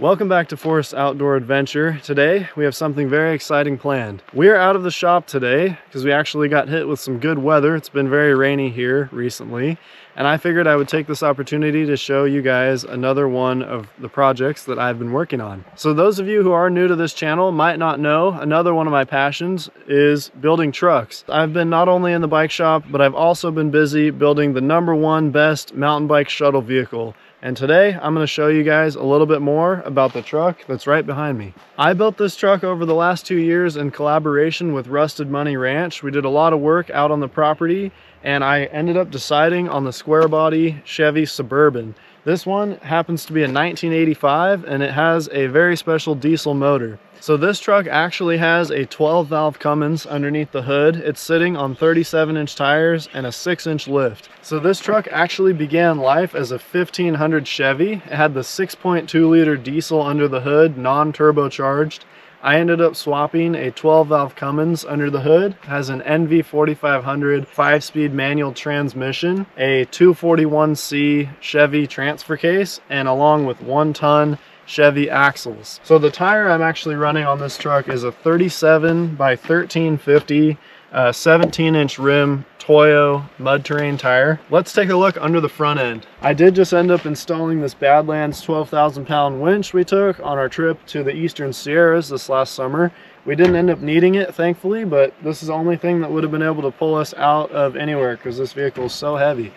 Welcome back to Forest Outdoor Adventure. Today we have something very exciting planned. We are out of the shop today because we actually got hit with some good weather. It's been very rainy here recently, and I figured I would take this opportunity to show you guys another one of the projects that I've been working on. So those of you who are new to this channel might not know, another one of my passions is building trucks. I've been not only in the bike shop, but I've also been busy building the #1 best mountain bike shuttle vehicle. And today I'm going to show you guys a little bit more about the truck that's right behind me. I built this truck over the last 2 years in collaboration with Rusted Money Ranch. We did a lot of work out on the property, and I ended up deciding on the SquareBody Chevy Suburban. This one happens to be a 1985, and it has a very special diesel motor. So this truck actually has a 12-valve Cummins underneath the hood. It's sitting on 37-inch tires and a 6-inch lift. So this truck actually began life as a 1500 Chevy. It had the 6.2-liter diesel under the hood, non-turbocharged. I ended up swapping a 12-valve Cummins under the hood. It has an NV 4500 5-speed manual transmission, a 241C Chevy transfer case, and along with 1-ton Chevy axles. So the tire I'm actually running on this truck is a 37 by 1350 17-inch rim Toyo mud terrain tire. Let's take a look under the front end. I did just end up installing this Badlands 12,000-pound winch we took on our trip to the Eastern Sierras this last summer. We didn't end up needing it, thankfully, but this is the only thing that would have been able to pull us out of anywhere because this vehicle is so heavy.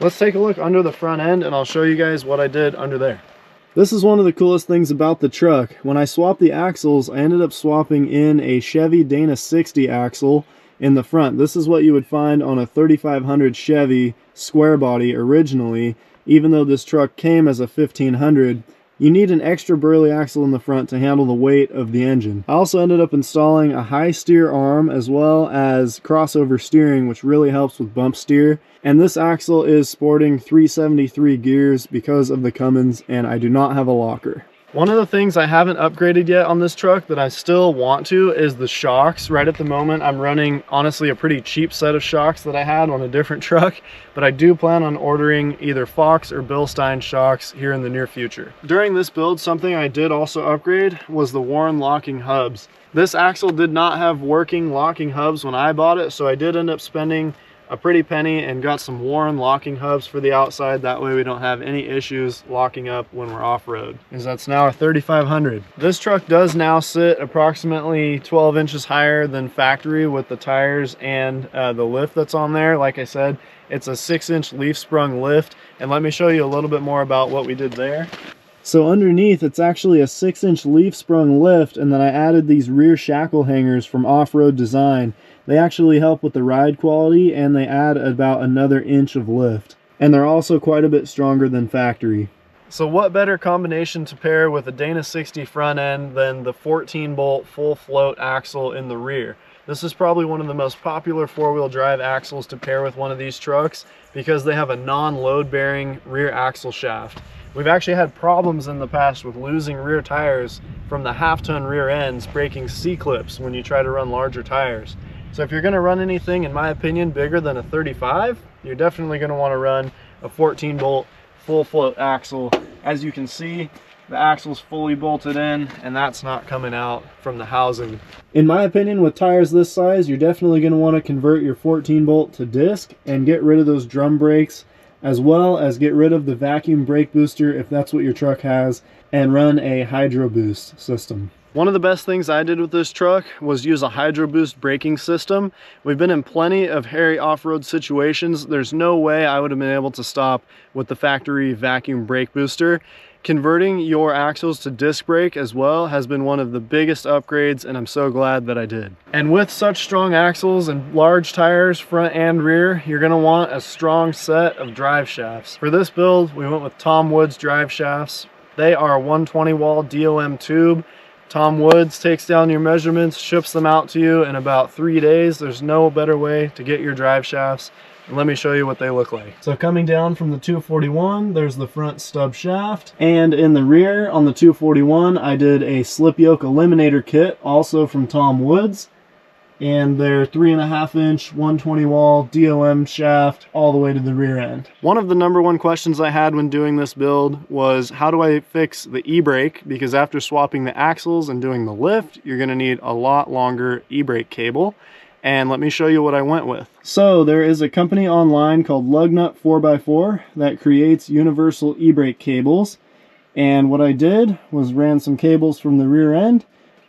Let's take a look under the front end and I'll show you guys what I did under there. This is one of the coolest things about the truck. When I swapped the axles, I ended up swapping in a Chevy Dana 60 axle in the front. This is what you would find on a 3500 Chevy SquareBody originally. Even though this truck came as a 1500, you need an extra burly axle in the front to handle the weight of the engine. I also ended up installing a high steer arm as well as crossover steering, which really helps with bump steer. And this axle is sporting 373 gears because of the Cummins, and I do not have a locker. One of the things I haven't upgraded yet on this truck that I still want to is the shocks. Right at the moment I'm running honestly a pretty cheap set of shocks that I had on a different truck, but I do plan on ordering either Fox or Bilstein shocks here in the near future. During this build, something I did also upgrade was the Warren locking hubs. This axle did not have working locking hubs when I bought it, so I did end up spending a pretty penny and got some Warren locking hubs for the outside. That way we don't have any issues locking up when we're off-road, because that's now a 3500. This truck does now sit approximately 12 inches higher than factory with the tires and the lift that's on there. Like I said, it's a 6-inch leaf sprung lift, and let me show you a little bit more about what we did there. So underneath, it's actually a 6-inch leaf sprung lift, and then I added these rear shackle hangers from Off-Road Design. They actually help with the ride quality, and they add about another inch of lift. And they're also quite a bit stronger than factory. So what better combination to pair with a Dana 60 front end than the 14-bolt full float axle in the rear? This is probably one of the most popular four-wheel drive axles to pair with one of these trucks because they have a non-load bearing rear axle shaft. We've actually had problems in the past with losing rear tires from the half-ton rear ends breaking C-clips when you try to run larger tires. So if you're going to run anything, in my opinion, bigger than a 35, you're definitely going to want to run a 14-bolt full float axle. As you can see, the axle's fully bolted in, and that's not coming out from the housing. In my opinion, with tires this size, you're definitely going to want to convert your 14-bolt to disc and get rid of those drum brakes, as well as get rid of the vacuum brake booster if that's what your truck has, and run a Hydro Boost system. One of the best things I did with this truck was use a Hydro Boost braking system. We've been in plenty of hairy off-road situations. There's no way I would have been able to stop with the factory vacuum brake booster. Converting your axles to disc brake as well has been one of the biggest upgrades, and I'm so glad that I did. And with such strong axles and large tires front and rear, you're going to want a strong set of drive shafts. For this build, we went with Tom Woods Driveshafts. They are a 120 wall DOM tube. Tom Woods takes down your measurements, ships them out to you in about 3 days. There's no better way to get your drive shafts. And let me show you what they look like. So coming down from the 241, there's the front stub shaft. And in the rear on the 241, I did a slip yoke eliminator kit, also from Tom Woods. and their 3.5-inch 120 wall DOM shaft all the way to the rear end. One of the #1 questions I had when doing this build was, how do I fix the e-brake? Because after swapping the axles and doing the lift, you're going to need a lot longer e-brake cable. And let me show you what I went with. So there is a company online called Lugnut 4x4 that creates universal e-brake cables. And what I did was ran some cables from the rear end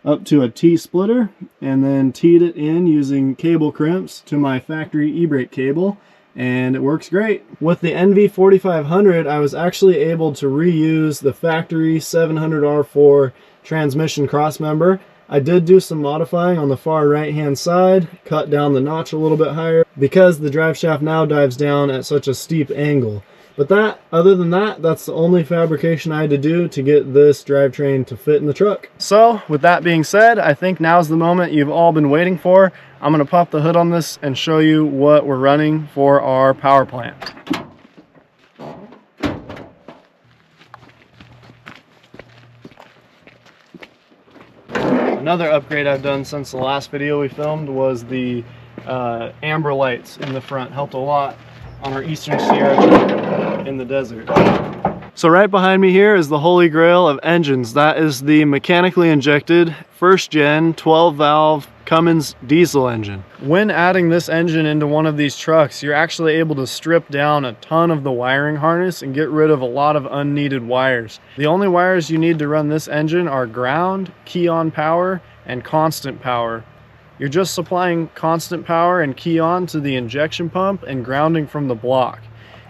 up to a T-splitter and then teed it in using cable crimps to my factory e-brake cable, and it works great. With the NV4500, I was actually able to reuse the factory 700R4 transmission crossmember. I did do some modifying on the far right hand side, cut down the notch a little bit higher because the drive shaft now dives down at such a steep angle. But other than that, that's the only fabrication I had to do to get this drivetrain to fit in the truck. So with that being said, I think now's the moment you've all been waiting for. I'm gonna pop the hood on this and show you what we're running for our power plant. Another upgrade I've done since the last video we filmed was the amber lights in the front. Helped a lot on our Eastern Sierra in the desert. So right behind me here is the holy grail of engines. That is the mechanically injected 1st gen 12 valve Cummins diesel engine. When adding this engine into one of these trucks, you're actually able to strip down a ton of the wiring harness and get rid of a lot of unneeded wires. The only wires you need to run this engine are ground, key-on power, and constant power. You're just supplying constant power and key-on to the injection pump and grounding from the block.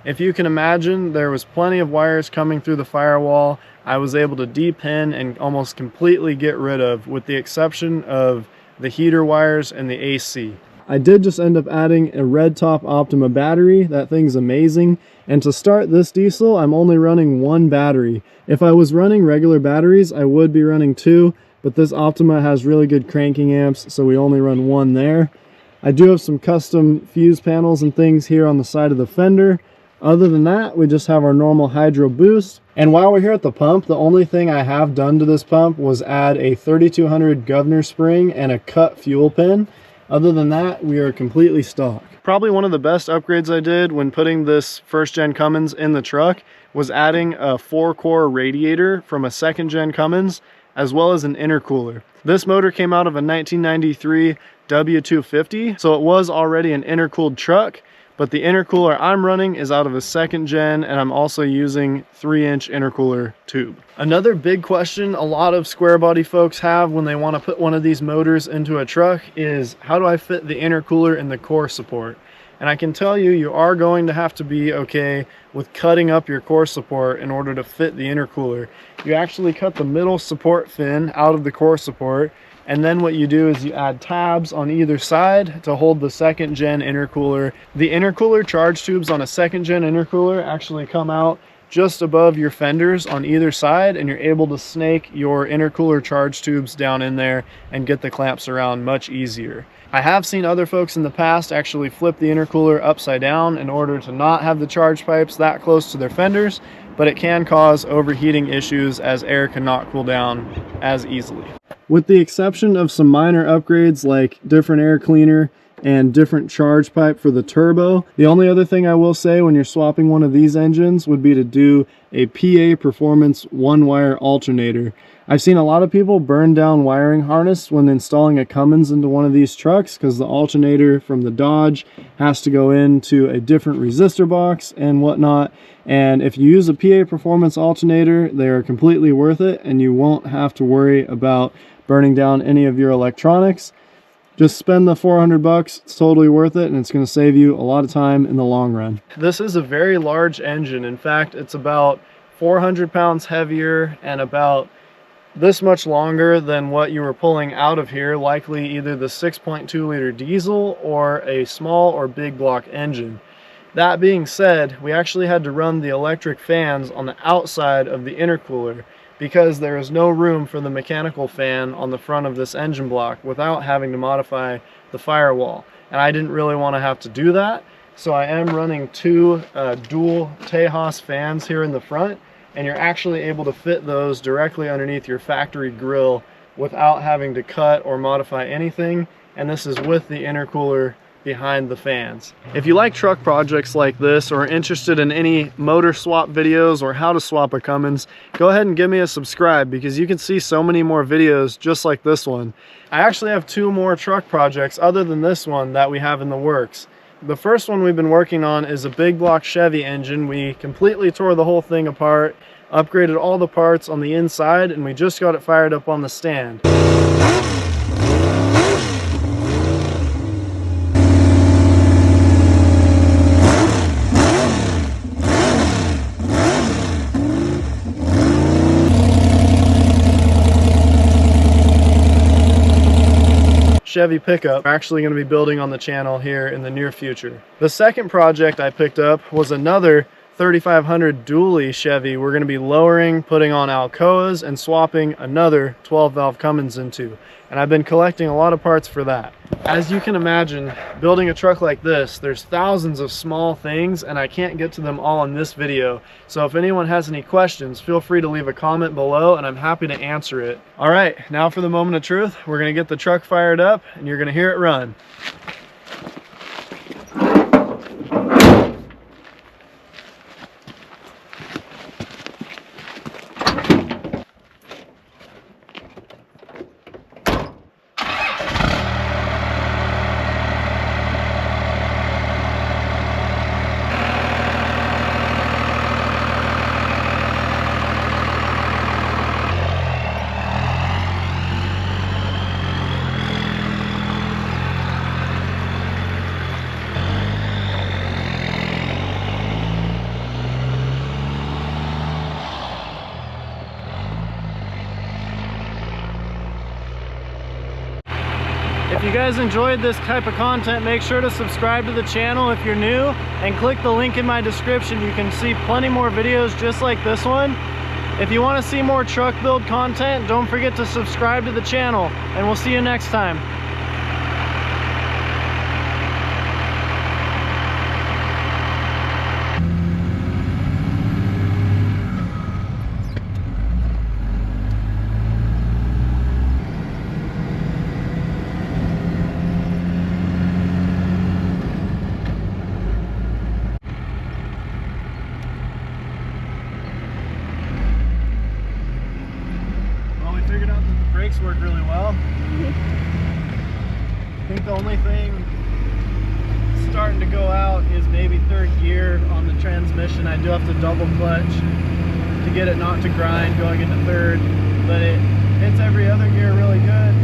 If you can imagine, there was plenty of wires coming through the firewall. I was able to de-pin and almost completely get rid of, with the exception of the heater wires and the AC. I did just end up adding a red top Optima battery. That thing's amazing. And to start this diesel, I'm only running 1 battery. If I was running regular batteries, I would be running 2, but this Optima has really good cranking amps, so we only run 1 there. I do have some custom fuse panels and things here on the side of the fender. Other than that, we just have our normal hydro boost. And while we're here at the pump, the only thing I have done to this pump was add a 3200 governor spring and a cut fuel pin. Other than that, we are completely stock. Probably one of the best upgrades I did when putting this 1st gen Cummins in the truck was adding a 4-core radiator from a 2nd gen Cummins, as well as an intercooler. This motor came out of a 1993 W250, so it was already an intercooled truck, but the intercooler I'm running is out of a 2nd gen, and I'm also using 3-inch intercooler tube. Another big question a lot of SquareBody folks have when they want to put one of these motors into a truck is, how do I fit the intercooler in the core support? And I can tell you, you are going to have to be okay with cutting up your core support in order to fit the intercooler. You actually cut the middle support fin out of the core support, and then what you do is you add tabs on either side to hold the 2nd gen intercooler. The intercooler charge tubes on a 2nd gen intercooler actually come out just above your fenders on either side, and you're able to snake your intercooler charge tubes down in there and get the clamps around much easier. I have seen other folks in the past actually flip the intercooler upside down in order to not have the charge pipes that close to their fenders, but it can cause overheating issues as air cannot cool down as easily. With the exception of some minor upgrades like different air cleaner and different charge pipe for the turbo, the only other thing I will say when you're swapping one of these engines would be to do a PA Performance 1-wire alternator. I've seen a lot of people burn down wiring harness when installing a Cummins into one of these trucks because the alternator from the Dodge has to go into a different resistor box and whatnot. And if you use a PA Performance alternator, they are completely worth it, and you won't have to worry about burning down any of your electronics. Just spend the 400 bucks, it's totally worth it, and it's going to save you a lot of time in the long run. This is a very large engine. In fact, it's about 400 pounds heavier and about this much longer than what you were pulling out of here, likely either the 6.2 liter diesel or a small or big block engine. That being said, we actually had to run the electric fans on the outside of the intercooler because there is no room for the mechanical fan on the front of this engine block without having to modify the firewall. And I didn't really want to have to do that, so I am running 2 dual Tejas fans here in the front, and you're actually able to fit those directly underneath your factory grill without having to cut or modify anything. and this is with the intercooler behind the fans. If you like truck projects like this or are interested in any motor swap videos or how to swap a Cummins, go ahead and give me a subscribe because you can see so many more videos just like this one. I actually have 2 more truck projects other than this one that we have in the works. The first one we've been working on is a big block Chevy engine. We completely tore the whole thing apart, upgraded all the parts on the inside, and we just got it fired up on the stand. Chevy pickup we're actually going to be building on the channel here in the near future. The second project I picked up was another 3500 dually Chevy we're going to be lowering, putting on Alcoas, and swapping another 12 valve Cummins into. And I've been collecting a lot of parts for that. As you can imagine, building a truck like this, there's thousands of small things and I can't get to them all in this video. So if anyone has any questions, feel free to leave a comment below and I'm happy to answer it. All right, now for the moment of truth. We're going to get the truck fired up and you're going to hear it run. If you guys enjoyed this type of content, make sure to subscribe to the channel if you're new and click the link in my description. You can see plenty more videos just like this one. If you want to see more truck build content, don't forget to subscribe to the channel and we'll see you next time. Figured out that the brakes work really well. I think the only thing starting to go out is maybe 3rd gear on the transmission. I do have to double clutch to get it not to grind going into 3rd, but it hits every other gear really good.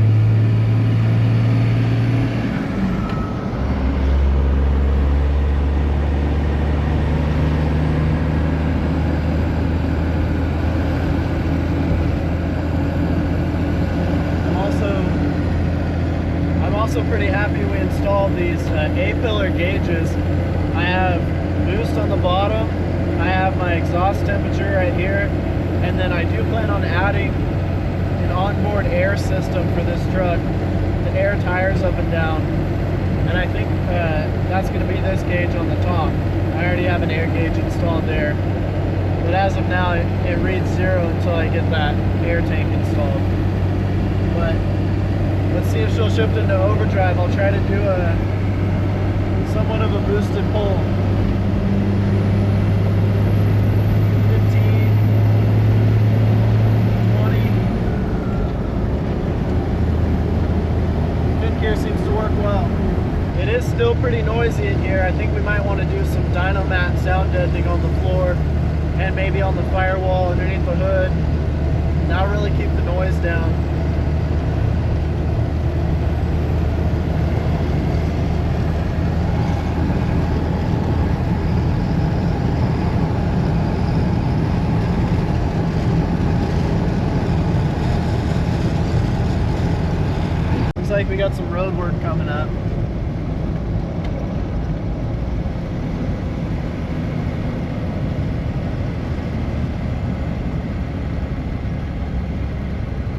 Also pretty happy we installed these A-pillar gauges. I have boost on the bottom, I have my exhaust temperature right here, and then I do plan on adding an onboard air system for this truck to air tires up and down. And I think that's going to be this gauge on the top. I already have an air gauge installed there, but as of now it reads 0 until I get that air tank installed. But let's see if she'll shift into overdrive. I'll try to do somewhat of a boosted pull. 15, 20. 5th gear seems to work well. It is still pretty noisy in here. I think we might want to do some Dynomat sound deadening on the floor and maybe on the firewall underneath the hood. That'll really keep the noise down. Looks like we got some road work coming up.